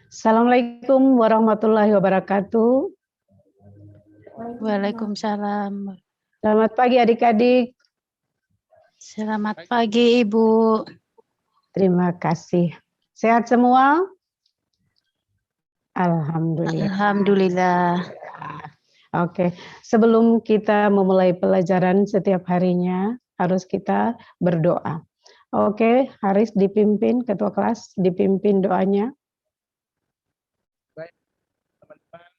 Assalamualaikum warahmatullahi wabarakatuh. Waalaikumsalam. Selamat pagi adik-adik. Selamat pagi Ibu. Terima kasih. Sehat semua? Alhamdulillah. Alhamdulillah. Oke, sebelum kita memulai pelajaran setiap harinya, harus kita berdoa. Oke, Haris dipimpin, ketua kelas dipimpin doanya. Baik, teman-teman.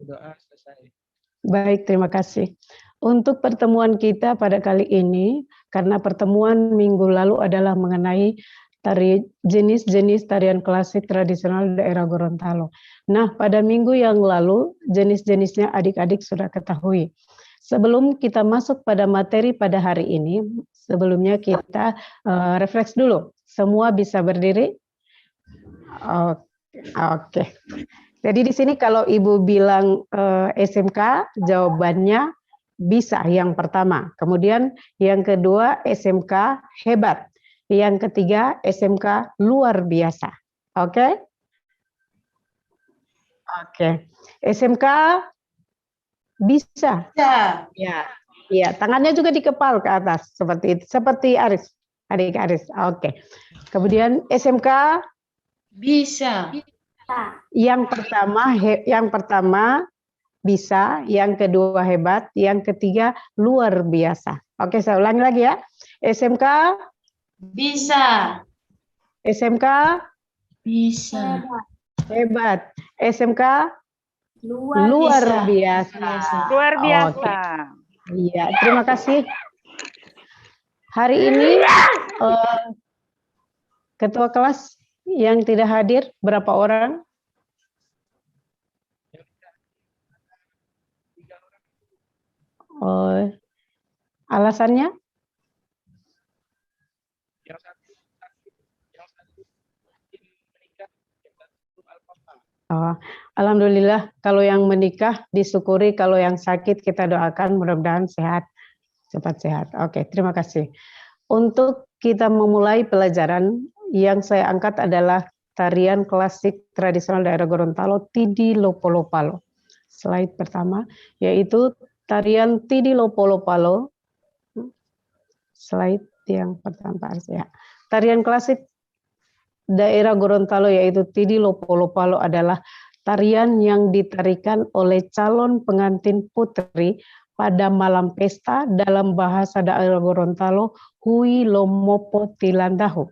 Doa selesai. Baik, terima kasih. Untuk pertemuan kita pada kali ini, karena pertemuan minggu lalu adalah mengenai jenis-jenis tarian klasik tradisional daerah Gorontalo. Nah, pada minggu yang lalu, jenis-jenisnya adik-adik sudah ketahui. Sebelum kita masuk pada materi pada hari ini, sebelumnya kita refleks dulu. Semua bisa berdiri? Oke. Jadi di sini kalau Ibu bilang SMK, jawabannya bisa yang pertama. Kemudian yang kedua SMK hebat. Yang ketiga SMK luar biasa. Oke? Oke. SMK bisa. Ya. Ya, tangannya juga dikepal ke atas seperti itu. Seperti Aris. Adik Aris. Oke. Kemudian SMK Bisa. Yang pertama bisa, yang kedua hebat, yang ketiga luar biasa. Oke, saya ulangi lagi ya. SMK Bisa. SMK Bisa. hebat. SMK luar biasa. Luar biasa. Oke. Iya, terima kasih. Hari ini ketua kelas yang tidak hadir berapa orang? Alasannya? Alhamdulillah, kalau yang menikah disyukuri, kalau yang sakit kita doakan mudah-mudahan sehat, cepat sehat. Oke, terima kasih. Untuk kita memulai pelajaran, yang saya angkat adalah tarian klasik tradisional daerah Gorontalo, Tidi Lopolopalo. Slide pertama, yaitu tarian Tidi Lopolopalo. Slide yang pertama ya. Tarian klasik daerah Gorontalo yaitu Tidi Lopolopalo adalah tarian yang ditarikan oleh calon pengantin putri pada malam pesta dalam bahasa daerah Gorontalo Hui Lomopo Tilandahu.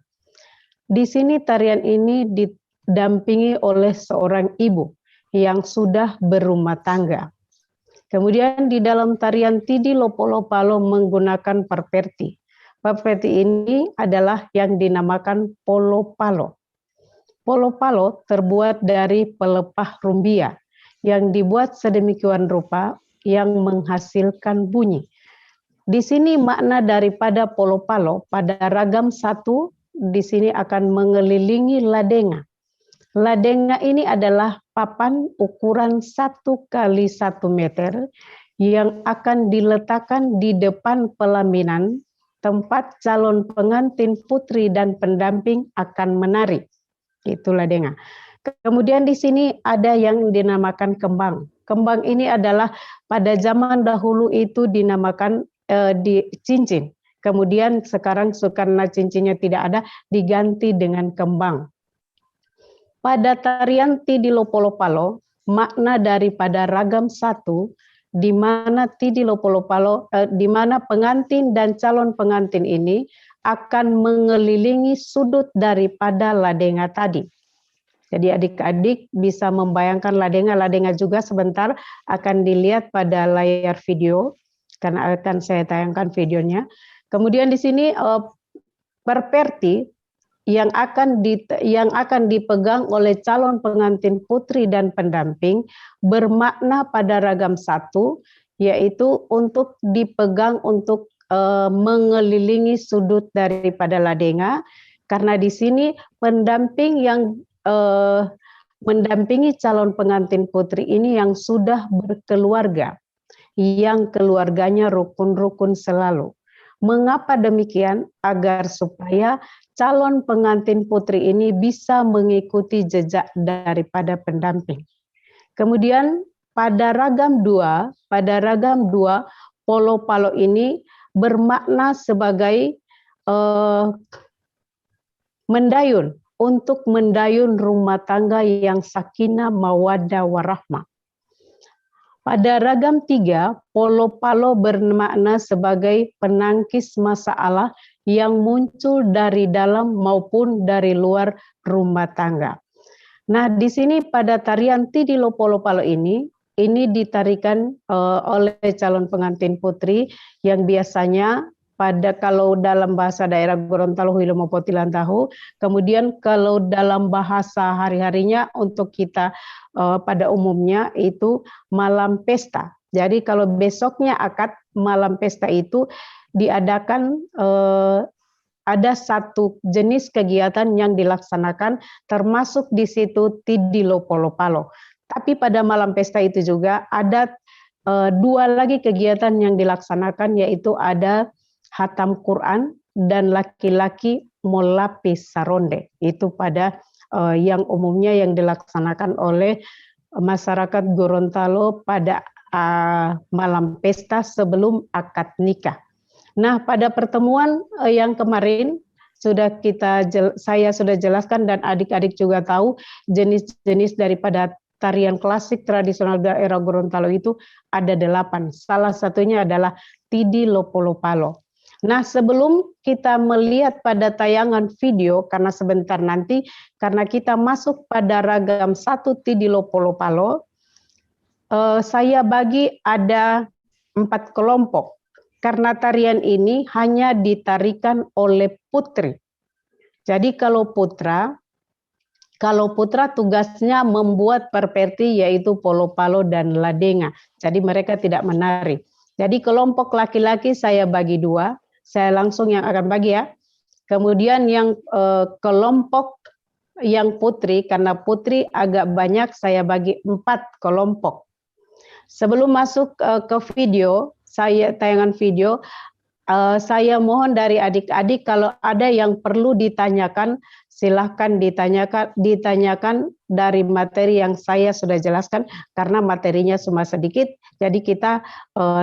Di sini tarian ini didampingi oleh seorang ibu yang sudah berumah tangga. Kemudian di dalam tarian Tidi Lopolopalo menggunakan perperti. Perperti ini adalah yang dinamakan polopalo. Polopalo terbuat dari pelepah rumbia yang dibuat sedemikian rupa yang menghasilkan bunyi. Di sini makna daripada polopalo pada ragam satu di sini akan mengelilingi ladenga. Ladenga ini adalah papan ukuran 1 kali 1 meter yang akan diletakkan di depan pelaminan tempat calon pengantin putri dan pendamping akan menari. Itu ladenga. Kemudian di sini ada yang dinamakan kembang. Kembang ini adalah pada zaman dahulu itu dinamakan di cincin. Kemudian sekarang karena cincinnya tidak ada diganti dengan kembang. Pada tarian Tidi Lopolopalo, makna daripada ragam satu, di mana Tidi Lopolopalo, di mana pengantin dan calon pengantin ini akan mengelilingi sudut daripada ladenga tadi. Jadi adik-adik bisa membayangkan ladenga juga sebentar akan dilihat pada layar video, karena akan saya tayangkan videonya. Kemudian di sini perperti yang akan dipegang oleh calon pengantin putri dan pendamping bermakna pada ragam satu, yaitu untuk dipegang untuk mengelilingi sudut daripada ladenga, karena di sini pendamping yang mendampingi calon pengantin putri ini yang sudah berkeluarga, yang keluarganya rukun-rukun selalu. Mengapa demikian? Agar supaya calon pengantin putri ini bisa mengikuti jejak daripada pendamping. Kemudian pada ragam 2, polo-palo ini bermakna sebagai mendayun, untuk mendayun rumah tangga yang sakinah, mawaddah, warahmah. Pada ragam 3, polo-palo bermakna sebagai penangkis masalah yang muncul dari dalam maupun dari luar rumah tangga. Nah, di sini pada tarian Tidilo Polo-Palo ini ditarikan oleh calon pengantin putri yang biasanya kalau dalam bahasa daerah Gorontalo Huilo Mopotilan Tahu, kemudian kalau dalam bahasa hari-harinya untuk kita pada umumnya itu malam pesta. Jadi kalau besoknya akad, malam pesta itu diadakan ada satu jenis kegiatan yang dilaksanakan termasuk di situ Tidilo Polo-Palo. Tapi pada malam pesta itu juga ada dua lagi kegiatan yang dilaksanakan, yaitu ada hatam Quran dan laki-laki molapis saronde. Itu pada yang umumnya yang dilaksanakan oleh masyarakat Gorontalo pada malam pesta sebelum akad nikah. Nah, pada pertemuan yang kemarin saya sudah jelaskan dan adik-adik juga tahu jenis-jenis daripada tarian klasik tradisional daerah Gorontalo itu ada 8. Salah satunya adalah Tidilo Polo-Palo. Nah, sebelum kita melihat pada tayangan video, karena sebentar nanti, karena kita masuk pada ragam 1 Tidilo Polo-Palo, saya bagi ada 4 kelompok. Karena tarian ini hanya ditarikan oleh putri. Jadi kalau putra tugasnya membuat perperti, yaitu polo-palo dan ladenga. Jadi mereka tidak menari. Jadi kelompok laki-laki saya bagi 2. Saya langsung yang akan bagi ya. Kemudian yang kelompok yang putri, karena putri agak banyak, saya bagi 4 kelompok. Sebelum masuk ke video, tayangan video, saya mohon dari adik-adik kalau ada yang perlu ditanyakan, silahkan ditanyakan dari materi yang saya sudah jelaskan, karena materinya cuma sedikit. Jadi kita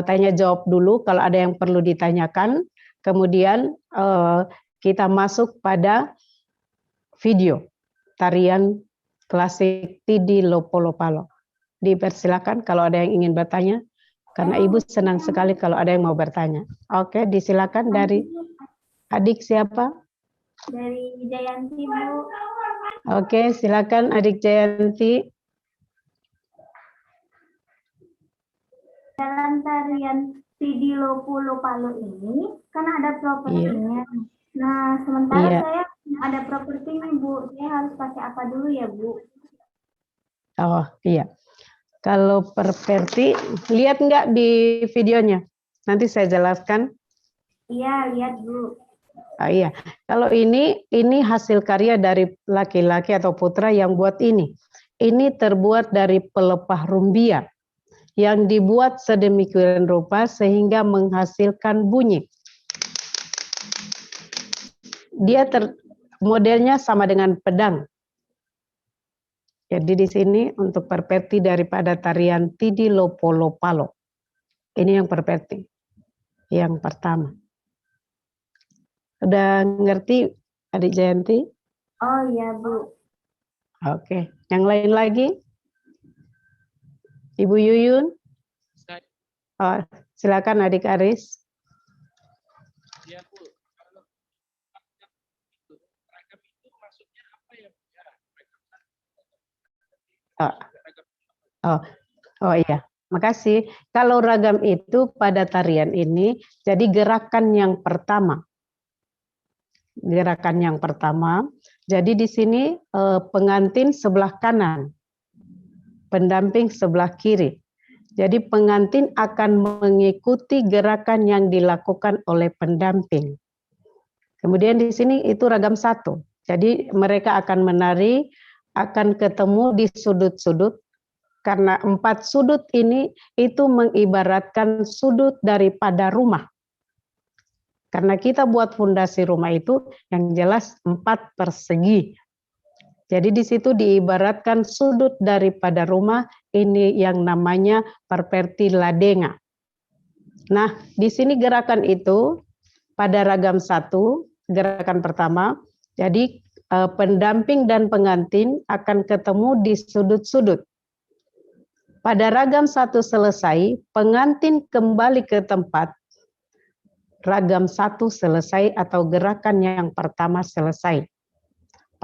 tanya jawab dulu kalau ada yang perlu ditanyakan. Kemudian kita masuk pada video tarian klasik Tidilo Polo-Palo. Dipersilakan kalau ada yang ingin bertanya, karena Ibu senang sekali kalau ada yang mau bertanya. Oke, disilakan dari adik siapa? Dari Jayanti, Bu. Oke, silakan adik Jayanti. Dalam tarian Tidilo Polo-Palo ini kan ada propertinya. Nah, sementara saya ada propertinya, Bu. Saya harus pakai apa dulu ya, Bu? Oh, iya. Kalau perverti, lihat nggak di videonya? Nanti saya jelaskan. Iya, lihat, Bu. Oh, iya. Kalau ini hasil karya dari laki-laki atau putra yang buat ini. Ini terbuat dari pelepah rumbia yang dibuat sedemikian rupa sehingga menghasilkan bunyi. Dia modelnya sama dengan pedang. Jadi di sini untuk perverti daripada tarian Tidilo Polo-Palo. Ini yang perverti. Yang pertama. Udah ngerti adik Jayanti? Oh iya, Bu. Oke. Yang lain lagi? Ibu Yuyun? Oh, silakan adik Aris. Ya, Bu. Kalau ragam itu maksudnya apa ya, Bu? Oh iya, makasih. Kalau ragam itu pada tarian ini jadi gerakan yang pertama. Gerakan yang pertama. Jadi di sini pengantin sebelah kanan, pendamping sebelah kiri. Jadi pengantin akan mengikuti gerakan yang dilakukan oleh pendamping. Kemudian di sini itu ragam 1. Jadi mereka akan menari akan ketemu di sudut-sudut, karena 4 sudut ini itu mengibaratkan sudut daripada rumah. Karena kita buat fondasi rumah itu yang jelas 4 persegi. Jadi di situ diibaratkan sudut daripada rumah ini yang namanya perperti ladenga. Nah, di sini gerakan itu pada ragam 1, gerakan pertama, jadi pendamping dan pengantin akan ketemu di sudut-sudut. Pada ragam 1 selesai, pengantin kembali ke tempat, ragam 1 selesai atau gerakan yang pertama selesai.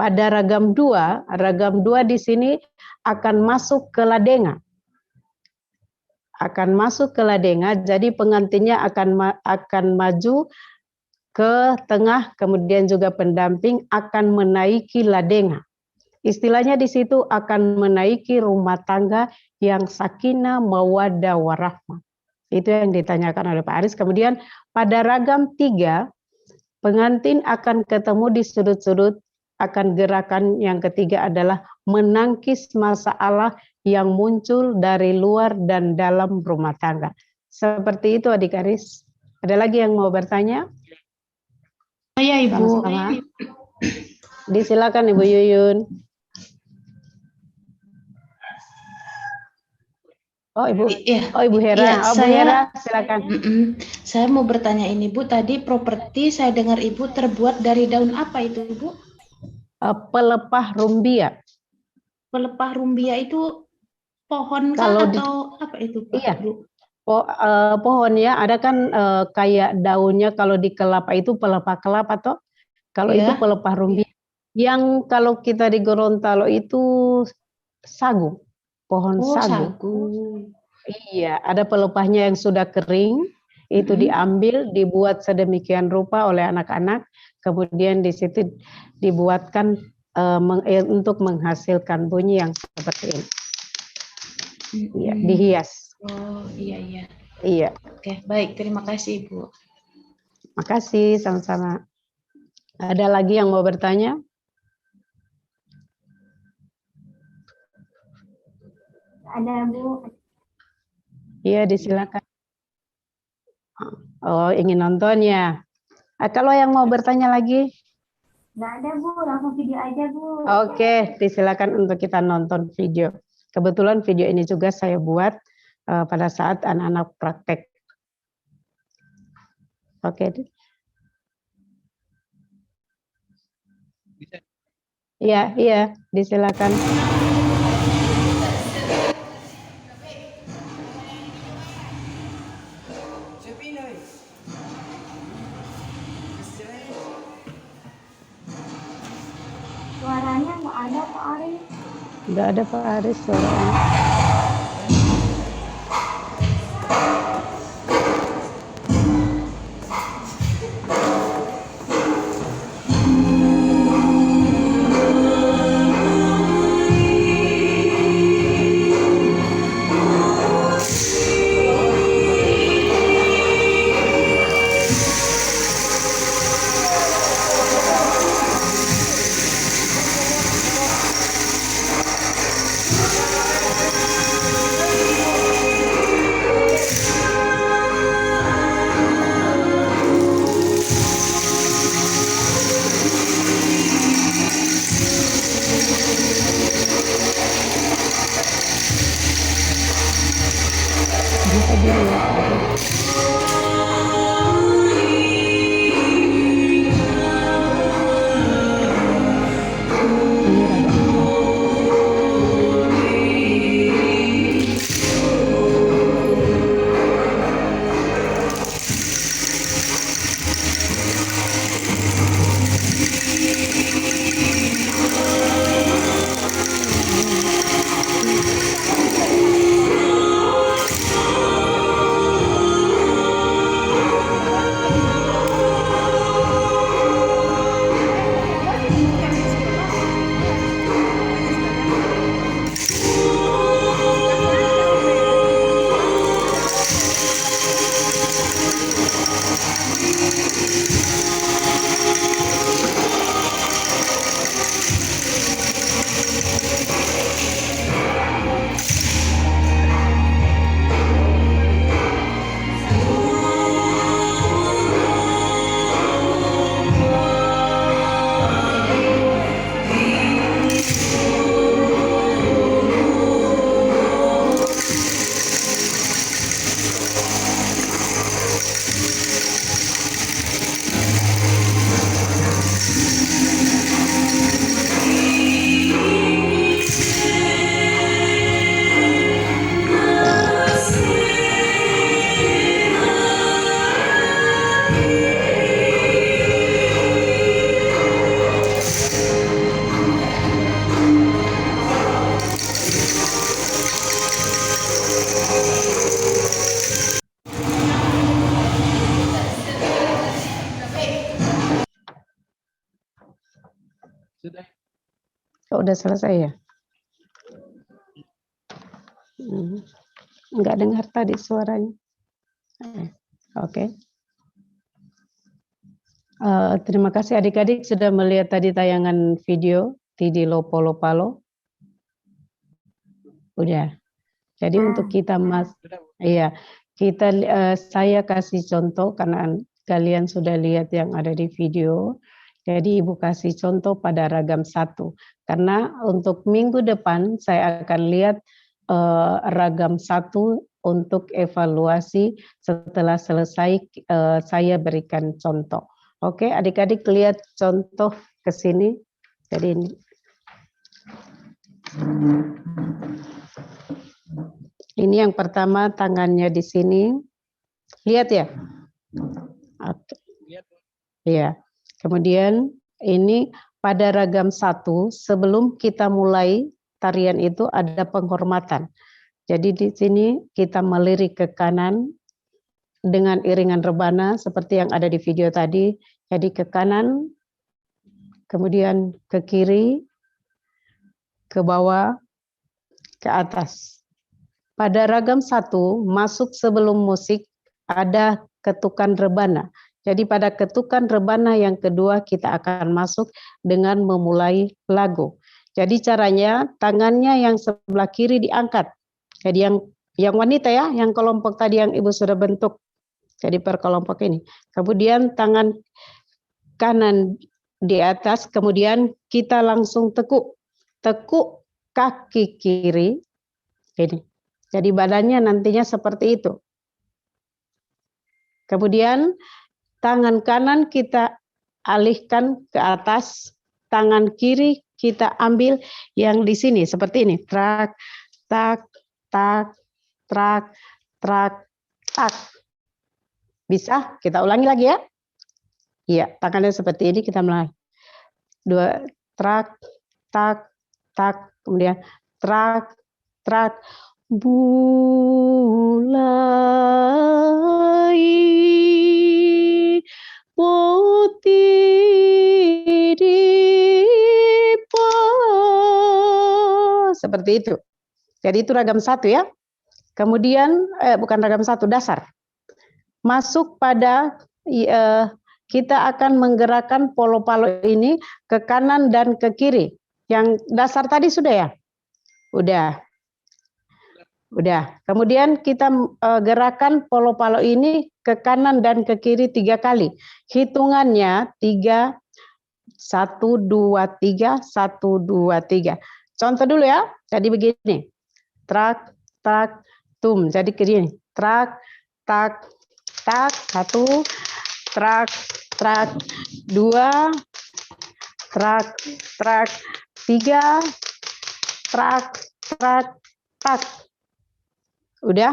Pada ragam 2 di sini akan masuk ke ladenga. Akan masuk ke ladenga, jadi pengantinnya akan maju ke tengah, kemudian juga pendamping akan menaiki ladenga. Istilahnya di situ akan menaiki rumah tangga yang sakinah, mawaddah, warahmah. Itu yang ditanyakan oleh Pak Aris. Kemudian pada ragam 3, pengantin akan ketemu di sudut-sudut, akan gerakan yang ketiga adalah menangkis masalah yang muncul dari luar dan dalam rumah tangga. Seperti itu Adik Aris. Ada lagi yang mau bertanya? Ya Ibu. Sama-sama. Disilakan Ibu Yuyun. Oh Ibu, Iya. oh Ibu Hera, Iya, oh Bu Hera, silakan. Saya mau bertanya ini Bu, tadi properti saya dengar Ibu terbuat dari daun apa itu Bu? Pelepah rumbia. Pelepah rumbia itu pohon Kalau atau apa itu Pak? Iya. Bu? Pohon ya, ada kan kayak daunnya kalau di kelapa itu pelepah kelapa toh. Kalau Iya. itu pelepah rumbia. Yang kalau kita di Gorontalo itu sagu, pohon sagu. Iya, ada pelepahnya yang sudah kering, itu diambil, dibuat sedemikian rupa oleh anak-anak, kemudian di situ dibuatkan untuk menghasilkan bunyi yang seperti ini. Iya, dihias. Oh iya. Iya. Oke, baik. Terima kasih Ibu. Makasih, sama-sama. Ada lagi yang mau bertanya? Ada Bu. Iya, disilakan. Oh, ingin nonton ya. Kalau yang mau bertanya lagi? Nggak ada Bu, langsung video aja Bu. Oke, disilakan untuk kita nonton video. Kebetulan video ini juga saya buat pada saat anak-anak praktek. Oke. Iya, disilakan. Suaranya nggak ada Pak Aris. Nggak ada Pak Aris suaranya. Bisa dilihat. Ini rada. udah selesai ya? Nggak dengar tadi suaranya. Oke. Terima kasih adik-adik sudah melihat tadi tayangan video Tidi Lopo Lopalo. Udah. Jadi untuk kita iya, saya kasih contoh karena kalian sudah lihat yang ada di video. Jadi Ibu kasih contoh pada ragam 1. Karena untuk minggu depan saya akan lihat ragam 1 untuk evaluasi setelah selesai saya berikan contoh. Oke, adik-adik lihat contoh ke sini. Jadi ini yang pertama tangannya di sini. Lihat ya? Iya. Kemudian ini pada ragam 1 sebelum kita mulai tarian itu ada penghormatan. Jadi di sini kita melirik ke kanan dengan iringan rebana seperti yang ada di video tadi. Jadi ke kanan, kemudian ke kiri, ke bawah, ke atas. Pada ragam 1 masuk sebelum musik ada ketukan rebana. Jadi pada ketukan rebana yang kedua kita akan masuk dengan memulai lagu. Jadi caranya tangannya yang sebelah kiri diangkat. Jadi yang wanita ya, yang kelompok tadi yang Ibu sudah bentuk. Jadi per kelompok ini. Kemudian tangan kanan di atas, kemudian kita langsung tekuk. Tekuk kaki kiri. Ini. Jadi badannya nantinya seperti itu. Kemudian tangan kanan kita alihkan ke atas, tangan kiri kita ambil yang di sini seperti ini. Trak, tak, tak, trak, trak, tak. Bisa? Kita ulangi lagi ya. Iya, tangannya seperti ini kita mulai. 2, trak, tak, tak, kemudian trak, trak. Bulai putih dipa. Seperti itu. Jadi itu ragam 1 ya. Kemudian bukan ragam 1, dasar. Masuk pada kita akan menggerakkan polo-palo ini ke kanan dan ke kiri. Yang dasar tadi sudah ya? Udah. Kemudian kita gerakan polo-palo ini ke kanan dan ke kiri 3 kali. Hitungannya 3, 1, 2, 3, 1, 2, 3. Contoh dulu ya. Jadi begini. Trak, tak, tum. Jadi begini. Trak, tak, tak, 1, trak, trak, 2, trak, trak, 3, trak, trak, tak. Udah?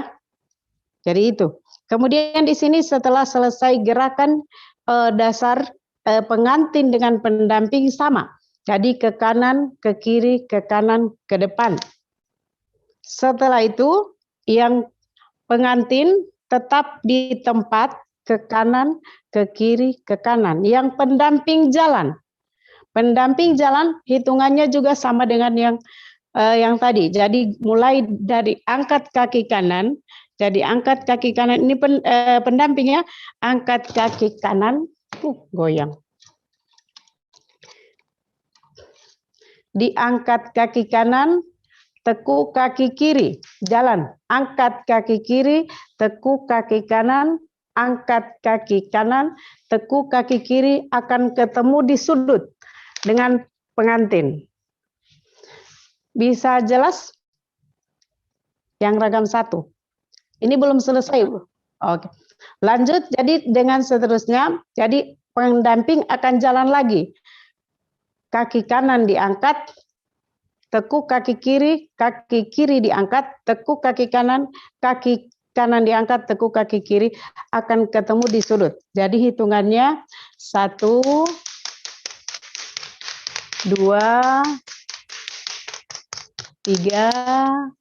Jadi itu. Kemudian di sini setelah selesai gerakan dasar pengantin dengan pendamping sama. Jadi ke kanan, ke kiri, ke kanan, ke depan. Setelah itu yang pengantin tetap di tempat ke kanan, ke kiri, ke kanan. Yang pendamping jalan. Pendamping jalan hitungannya juga sama dengan yang tadi. Jadi mulai dari angkat kaki kanan. Jadi angkat kaki kanan ini pendampingnya. Angkat kaki kanan, goyang. Diangkat kaki kanan, tekuk kaki kiri, jalan. Angkat kaki kiri, tekuk kaki kanan, angkat kaki kanan, tekuk kaki kiri akan ketemu di sudut dengan pengantin. Bisa jelas? Yang ragam 1. Ini belum selesai, Bu. Oke. Lanjut, jadi dengan seterusnya, jadi pendamping akan jalan lagi. Kaki kanan diangkat, tekuk kaki kiri diangkat, tekuk kaki kanan diangkat, tekuk kaki kiri akan ketemu di sudut. Jadi hitungannya 1, 2, 3,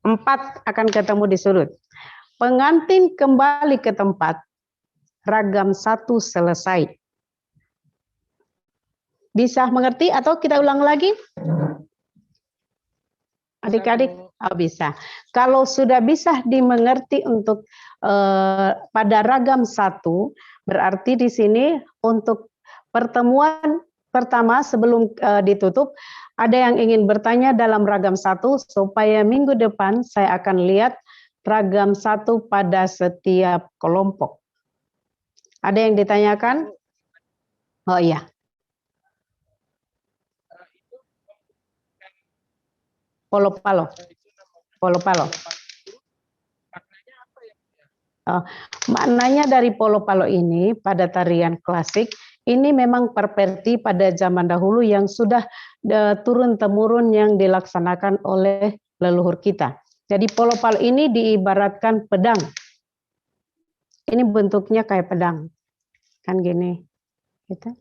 4 akan ketemu di sudut. Pengantin kembali ke tempat. Ragam 1 selesai. Bisa mengerti atau kita ulang lagi? Adik-adik, oh, bisa. Kalau sudah bisa dimengerti untuk pada ragam 1, berarti di sini untuk pertemuan pertama sebelum ditutup, ada yang ingin bertanya dalam ragam 1 supaya minggu depan saya akan lihat ragam 1 pada setiap kelompok. Ada yang ditanyakan? Oh iya. Polo-palo. Polo-palo. Maknanya dari polo-palo ini pada tarian klasik, ini memang perperti pada zaman dahulu yang sudah turun-temurun yang dilaksanakan oleh leluhur kita. Jadi polo-palo ini diibaratkan pedang. Ini bentuknya kayak pedang. Kan gini. Gitu.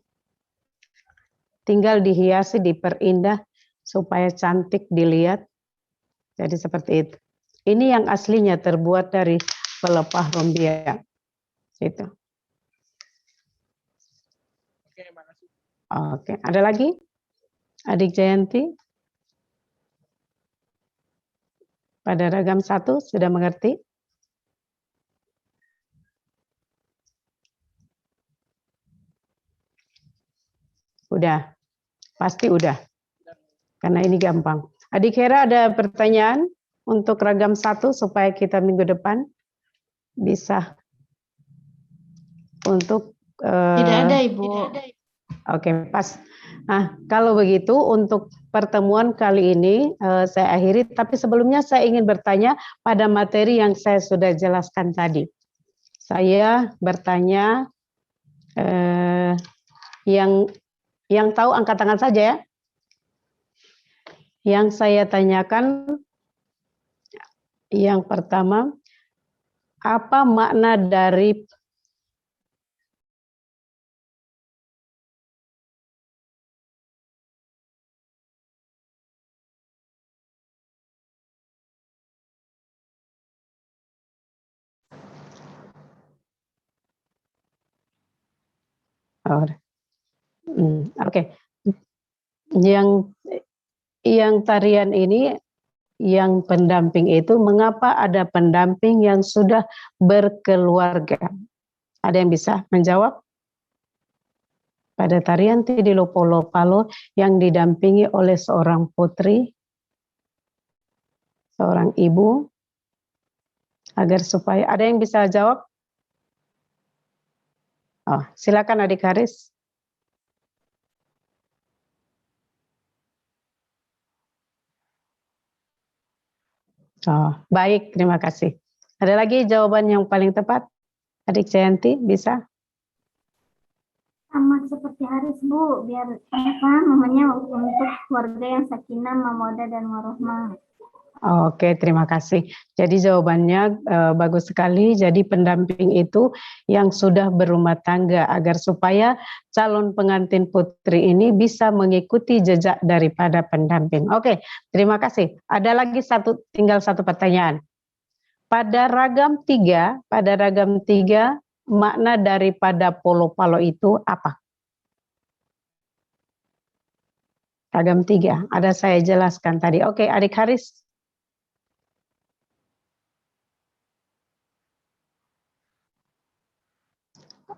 Tinggal dihiasi, diperindah supaya cantik dilihat. Jadi seperti itu. Ini yang aslinya terbuat dari pelepah rumbia. Itu. Oke, makasih. Oke, ada lagi? Adik Jayanti? Pada ragam 1 sudah mengerti? Udah. Pasti udah. Karena ini gampang. Adik Hera ada pertanyaan untuk ragam 1 supaya kita minggu depan bisa untuk Tidak ada, Ibu. Oke, pas. Nah, kalau begitu untuk pertemuan kali ini saya akhiri, tapi sebelumnya saya ingin bertanya pada materi yang saya sudah jelaskan tadi. Saya bertanya yang tahu angkat tangan saja ya. Yang saya tanyakan yang pertama, apa makna dari Oke. Yang tarian ini yang pendamping itu mengapa ada pendamping yang sudah berkeluarga? Ada yang bisa menjawab? Pada tarian Tidilo Polo Palo yang didampingi oleh seorang putri, seorang ibu, agar supaya ada yang bisa jawab? Oh, silakan Adik Haris. Oh, baik, terima kasih. Ada lagi jawaban yang paling tepat? Adik Jayanti, bisa? Sama seperti Haris, Bu, biar apa namanya untuk keluarga yang sakinah, mawaddah dan warohmah. Oke, terima kasih. Jadi jawabannya bagus sekali. Jadi pendamping itu yang sudah berumah tangga agar supaya calon pengantin putri ini bisa mengikuti jejak daripada pendamping. Oke, terima kasih. Ada lagi tinggal satu pertanyaan. Pada ragam 3, makna daripada polo-palo itu apa? Ragam 3, ada saya jelaskan tadi. Oke, Adik Haris.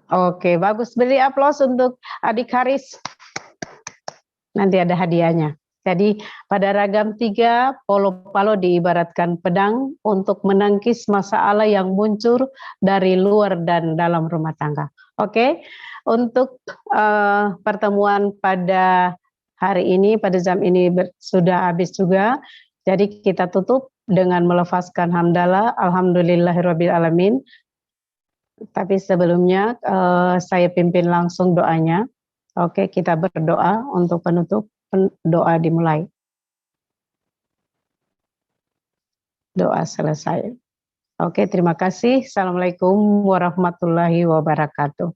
Oke, bagus. Beri aplaus untuk Adik Haris. Nanti ada hadiahnya. Jadi pada ragam 3, polo-palo diibaratkan pedang untuk menangkis masalah yang muncul dari luar dan dalam rumah tangga. Oke, untuk pertemuan pada hari ini, pada jam ini sudah habis juga. Jadi kita tutup dengan melafazkan hamdalah, alhamdulillahirabbil alamin. Tapi sebelumnya saya pimpin langsung doanya. Oke, kita berdoa untuk penutup. Doa dimulai. Doa selesai. Oke, terima kasih. Assalamualaikum warahmatullahi wabarakatuh.